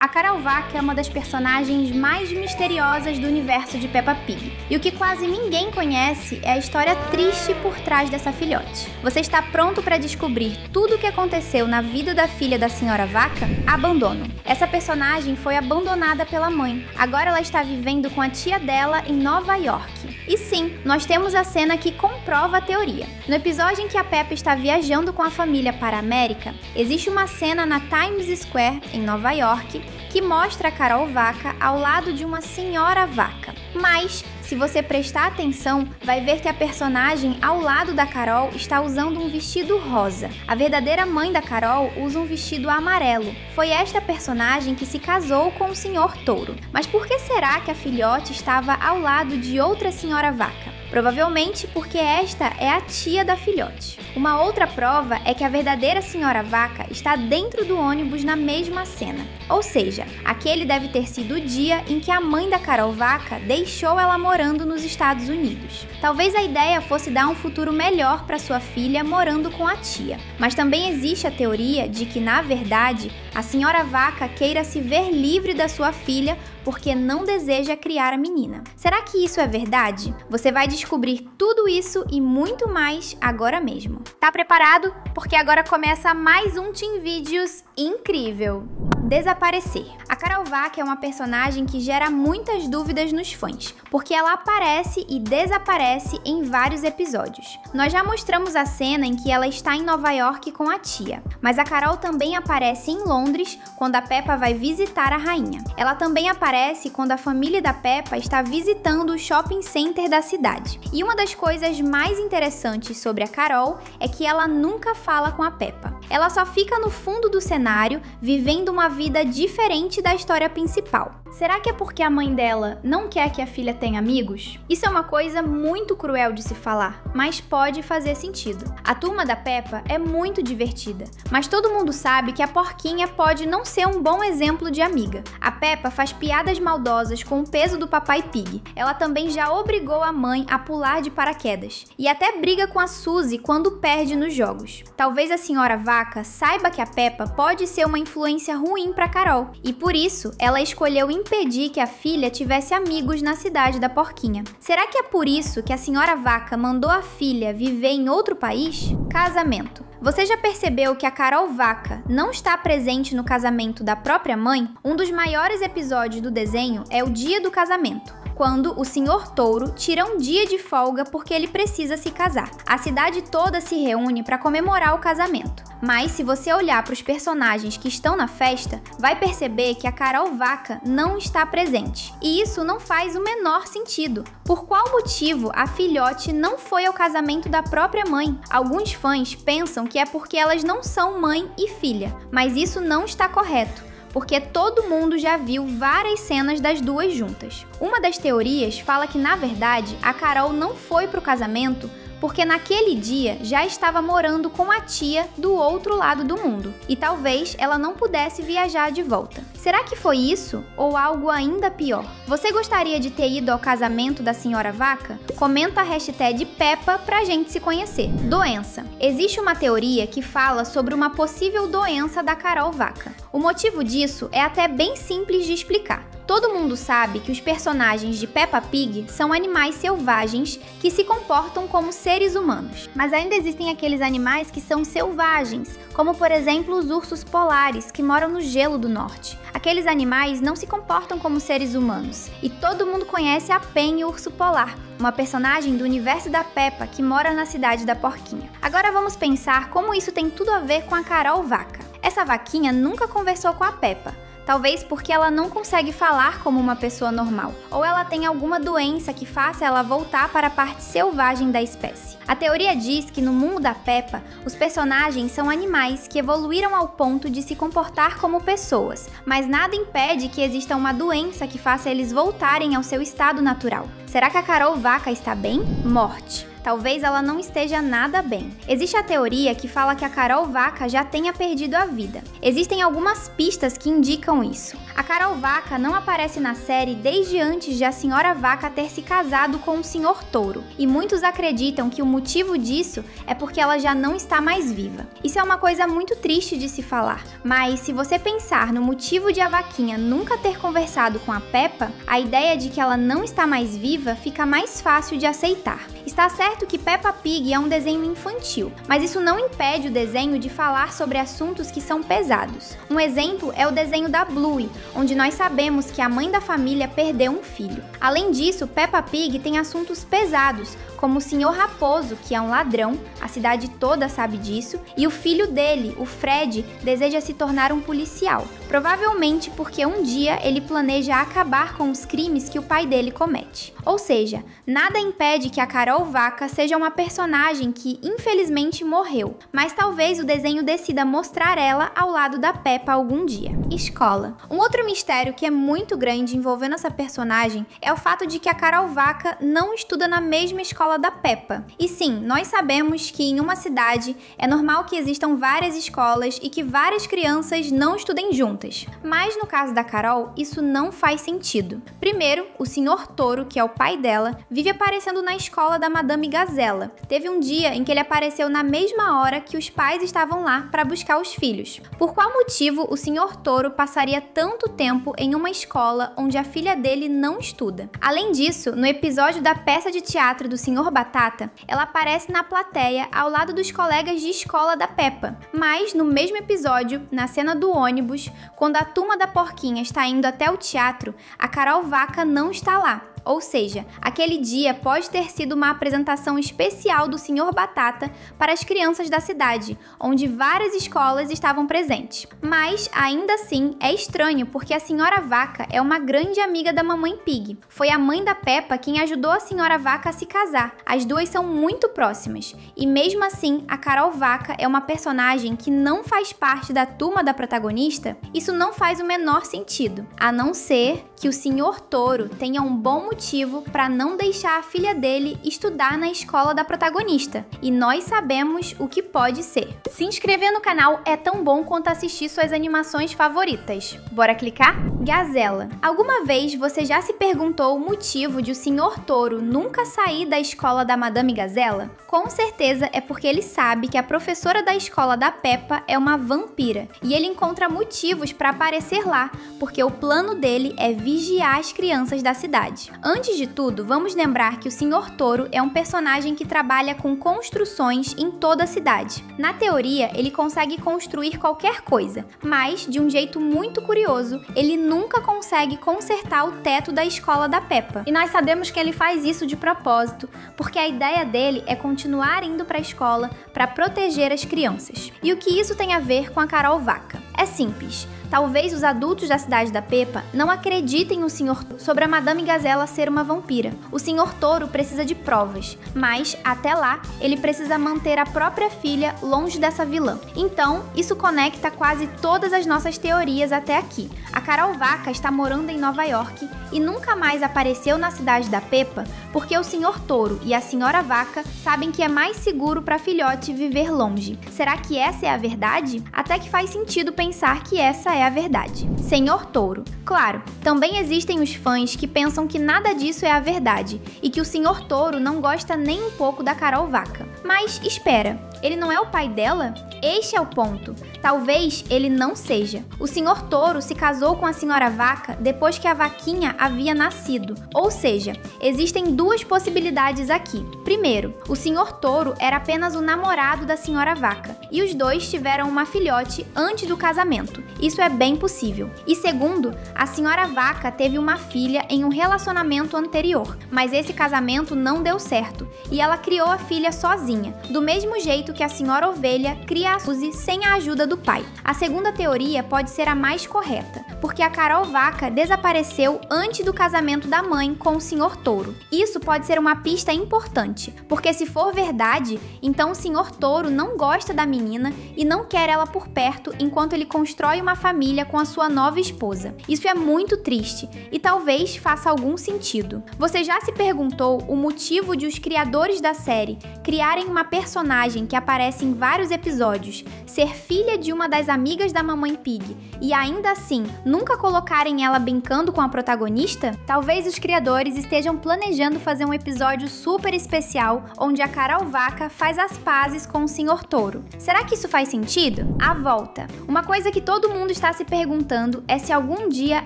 A Carol Vaca é uma das personagens mais misteriosas do universo de Peppa Pig. E o que quase ninguém conhece é a história triste por trás dessa filhote. Você está pronto para descobrir tudo o que aconteceu na vida da filha da Senhora Vaca? Abandono. Essa personagem foi abandonada pela mãe. Agora ela está vivendo com a tia dela em Nova York. E sim, nós temos a cena que comprova a teoria. No episódio em que a Peppa está viajando com a família para a América, existe uma cena na Times Square, em Nova York, que mostra a Carol Vaca ao lado de uma senhora vaca. Mas, se você prestar atenção, vai ver que a personagem ao lado da Carol está usando um vestido rosa. A verdadeira mãe da Carol usa um vestido amarelo. Foi esta personagem que se casou com o Sr. Touro. Mas por que será que a filhote estava ao lado de outra senhora vaca? Provavelmente porque esta é a tia da filhote. Uma outra prova é que a verdadeira senhora vaca está dentro do ônibus na mesma cena. Ou seja, aquele deve ter sido o dia em que a mãe da Carol Vaca deixou ela morando nos Estados Unidos. Talvez a ideia fosse dar um futuro melhor para sua filha morando com a tia. Mas também existe a teoria de que, na verdade, a senhora vaca queira se ver livre da sua filha porque não deseja criar a menina. Será que isso é verdade? Você vai descobrir tudo isso e muito mais agora mesmo. Tá preparado? Porque agora começa mais um Team Vídeos incrível! Desaparecer. A Carol Vaca é uma personagem que gera muitas dúvidas nos fãs, porque ela aparece e desaparece em vários episódios. Nós já mostramos a cena em que ela está em Nova York com a tia, mas a Carol também aparece em Londres quando a Peppa vai visitar a rainha. Ela também aparece quando a família da Peppa está visitando o shopping center da cidade. E uma das coisas mais interessantes sobre a Carol é que ela nunca fala com a Peppa. Ela só fica no fundo do cenário, vivendo uma vida diferente da história principal. Será que é porque a mãe dela não quer que a filha tenha amigos? Isso é uma coisa muito cruel de se falar, mas pode fazer sentido. A turma da Peppa é muito divertida, mas todo mundo sabe que a porquinha pode não ser um bom exemplo de amiga. A Peppa faz piadas maldosas com o peso do papai Pig. Ela também já obrigou a mãe a pular de paraquedas. E até briga com a Suzy quando perde nos jogos. Talvez a senhora Vaca saiba que a Peppa pode ser uma influência ruim para Carol, e por isso ela escolheu impedir que a filha tivesse amigos na cidade da porquinha. Será que é por isso que a senhora Vaca mandou a filha viver em outro país? Casamento. Você já percebeu que a Carol Vaca não está presente no casamento da própria mãe? Um dos maiores episódios do desenho é o dia do casamento, quando o Sr. Touro tira um dia de folga porque ele precisa se casar. A cidade toda se reúne para comemorar o casamento. Mas se você olhar para os personagens que estão na festa, vai perceber que a Carol Vaca não está presente. E isso não faz o menor sentido. Por qual motivo a filhote não foi ao casamento da própria mãe? Alguns fãs pensam que é porque elas não são mãe e filha, mas isso não está correto, porque todo mundo já viu várias cenas das duas juntas. Uma das teorias fala que, na verdade, a Carol não foi para o casamento porque naquele dia já estava morando com a tia do outro lado do mundo, e talvez ela não pudesse viajar de volta. Será que foi isso? Ou algo ainda pior? Você gostaria de ter ido ao casamento da senhora Vaca? Comenta a hashtag Peppa pra gente se conhecer. Doença. Existe uma teoria que fala sobre uma possível doença da Carol Vaca. O motivo disso é até bem simples de explicar. Todo mundo sabe que os personagens de Peppa Pig são animais selvagens que se comportam como seres humanos. Mas ainda existem aqueles animais que são selvagens, como por exemplo os ursos polares, que moram no gelo do norte. Aqueles animais não se comportam como seres humanos. E todo mundo conhece a Pen, o urso polar, uma personagem do universo da Peppa que mora na cidade da porquinha. Agora vamos pensar como isso tem tudo a ver com a Carol Vaca. Essa vaquinha nunca conversou com a Peppa. Talvez porque ela não consegue falar como uma pessoa normal, ou ela tem alguma doença que faça ela voltar para a parte selvagem da espécie. A teoria diz que no mundo da Peppa, os personagens são animais que evoluíram ao ponto de se comportar como pessoas, mas nada impede que exista uma doença que faça eles voltarem ao seu estado natural. Será que a Carol Vaca está bem? Morte. talvez ela não esteja nada bem. Existe a teoria que fala que a Carol Vaca já tenha perdido a vida. Existem algumas pistas que indicam isso. A Carol Vaca não aparece na série desde antes de a Senhora Vaca ter se casado com o Sr. Touro, e muitos acreditam que o motivo disso é porque ela já não está mais viva. Isso é uma coisa muito triste de se falar, mas se você pensar no motivo de a vaquinha nunca ter conversado com a Peppa, a ideia de que ela não está mais viva fica mais fácil de aceitar. Está certo que Peppa Pig é um desenho infantil, mas isso não impede o desenho de falar sobre assuntos que são pesados. Um exemplo é o desenho da Bluey, onde nós sabemos que a mãe da família perdeu um filho. Além disso, Peppa Pig tem assuntos pesados, como o Sr. Raposo, que é um ladrão, a cidade toda sabe disso, e o filho dele, o Fred, deseja se tornar um policial, provavelmente porque um dia ele planeja acabar com os crimes que o pai dele comete. Ou seja, nada impede que a Carol Vaca seja uma personagem que infelizmente morreu, mas talvez o desenho decida mostrar ela ao lado da Peppa algum dia. Escola. Um outro mistério que é muito grande envolvendo essa personagem é o fato de que a Carol Vaca não estuda na mesma escola da Peppa. E sim, nós sabemos que em uma cidade é normal que existam várias escolas e que várias crianças não estudem juntas. Mas no caso da Carol, isso não faz sentido. Primeiro, o Sr. Touro, que é o pai dela, vive aparecendo na escola da Madame Gazela. Teve um dia em que ele apareceu na mesma hora que os pais estavam lá para buscar os filhos. Por qual motivo o Sr. Touro passaria tanto tempo em uma escola onde a filha dele não estuda? Além disso, no episódio da peça de teatro do Sr. Batata, ela aparece na plateia ao lado dos colegas de escola da Peppa. Mas, no mesmo episódio, na cena do ônibus, quando a turma da porquinha está indo até o teatro, a Carol Vaca não está lá. Ou seja, aquele dia pode ter sido uma apresentação especial do Sr. Batata para as crianças da cidade, onde várias escolas estavam presentes. Mas, ainda assim, é estranho porque a Sra. Vaca é uma grande amiga da Mamãe Pig. Foi a mãe da Peppa quem ajudou a Sra. Vaca a se casar. As duas são muito próximas. E mesmo assim, a Carol Vaca é uma personagem que não faz parte da turma da protagonista. Isso não faz o menor sentido, a não ser que o Sr. Touro tenha um bom motivo para não deixar a filha dele estudar na escola da protagonista, e nós sabemos o que pode ser. Se inscrever no canal é tão bom quanto assistir suas animações favoritas. Bora clicar? Gazela. Alguma vez você já se perguntou o motivo de o Sr. Touro nunca sair da escola da Madame Gazela? Com certeza é porque ele sabe que a professora da escola da Peppa é uma vampira, e ele encontra motivos para aparecer lá, porque o plano dele é vigiar as crianças da cidade. Antes de tudo, vamos lembrar que o Sr. Touro é um personagem que trabalha com construções em toda a cidade. Na teoria, ele consegue construir qualquer coisa, mas, de um jeito muito curioso, ele nunca consegue consertar o teto da escola da Peppa. E nós sabemos que ele faz isso de propósito, porque a ideia dele é continuar indo para a escola para proteger as crianças. E o que isso tem a ver com a Carol Vaca? É simples. Talvez os adultos da cidade da Peppa não acreditem no Sr. Touro sobre a Madame Gazela ser uma vampira. O Sr. Touro precisa de provas, mas, até lá, ele precisa manter a própria filha longe dessa vilã. Então, isso conecta quase todas as nossas teorias até aqui. A Carol Vaca está morando em Nova York e nunca mais apareceu na cidade da Peppa porque o Sr. Touro e a Sra. Vaca sabem que é mais seguro para a filhote viver longe. Será que essa é a verdade? Até que faz sentido pensar que essa é a verdade. Sr. Touro. Claro, também existem os fãs que pensam que nada disso é a verdade e que o Sr. Touro não gosta nem um pouco da Carol Vaca. Mas espera, ele não é o pai dela? Este é o ponto. Talvez ele não seja. O Sr. Touro se casou com a Sra. Vaca depois que a vaquinha havia nascido. Ou seja, existem duas possibilidades aqui. Primeiro, o Sr. Touro era apenas o namorado da Sra. Vaca e os dois tiveram uma filhote antes do casamento. Isso é bem possível. E segundo, a Sra. Vaca teve uma filha em um relacionamento anterior, mas esse casamento não deu certo e ela criou a filha sozinha, do mesmo jeito que a Sra. Ovelha cria a Suzy sem a ajuda do pai. A segunda teoria pode ser a mais correta, porque a Carol Vaca desapareceu antes do casamento da mãe com o Sr. Touro. Isso pode ser uma pista importante, porque se for verdade, então o Sr. Touro não gosta da menina e não quer ela por perto enquanto ele constrói uma família com a sua nova esposa. Isso é muito triste e talvez faça algum sentido. Você já se perguntou o motivo de os criadores da série criarem uma personagem que aparece em vários episódios, ser filha de uma das amigas da Mamãe Pig e ainda assim nunca colocarem ela brincando com a protagonista? Talvez os criadores estejam planejando fazer um episódio super especial onde a Carol Vaca faz as pazes com o Sr. Touro. Será que isso faz sentido? A volta. Uma coisa que todo mundo está se perguntando é se algum dia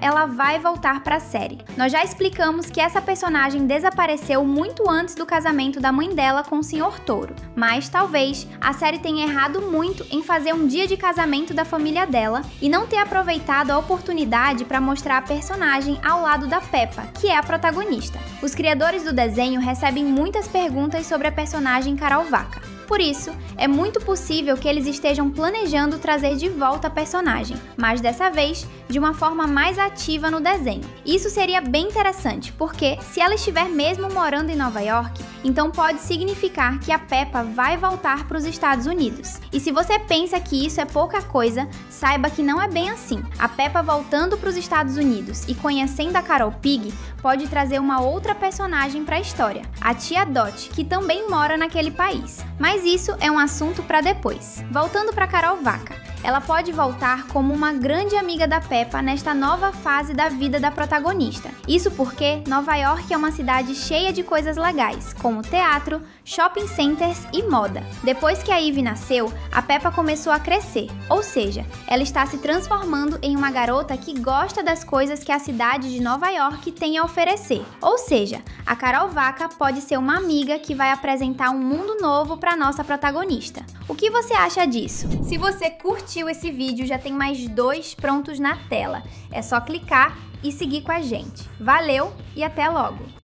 ela vai voltar para a série. Nós já explicamos que essa personagem desapareceu muito antes do casamento da mãe dela com o Sr. Touro, mas talvez a série tenha errado muito em fazer um dia de casamento da família dela e não ter aproveitado a oportunidade para mostrar a personagem ao lado da Peppa, que é a protagonista. Os criadores do desenho recebem muitas perguntas sobre a personagem Carol Vaca. Por isso, é muito possível que eles estejam planejando trazer de volta a personagem, mas dessa vez de uma forma mais ativa no desenho. Isso seria bem interessante, porque se ela estiver mesmo morando em Nova York, então pode significar que a Peppa vai voltar para os Estados Unidos. E se você pensa que isso é pouca coisa, saiba que não é bem assim. A Peppa voltando para os Estados Unidos e conhecendo a Carol Pig pode trazer uma outra personagem para a história, a tia Dot, que também mora naquele país. Mas isso é um assunto para depois. Voltando para Carol Vaca, ela pode voltar como uma grande amiga da Peppa nesta nova fase da vida da protagonista. Isso porque Nova York é uma cidade cheia de coisas legais, como teatro, shopping centers e moda. Depois que a Ivy nasceu, a Peppa começou a crescer, ou seja, ela está se transformando em uma garota que gosta das coisas que a cidade de Nova York tem a oferecer. Ou seja, a Carol Vaca pode ser uma amiga que vai apresentar um mundo novo para nossa protagonista. O que você acha disso? Se você curtiu esse vídeo, já tem mais 2 prontos na tela. É só clicar e seguir com a gente. Valeu e até logo!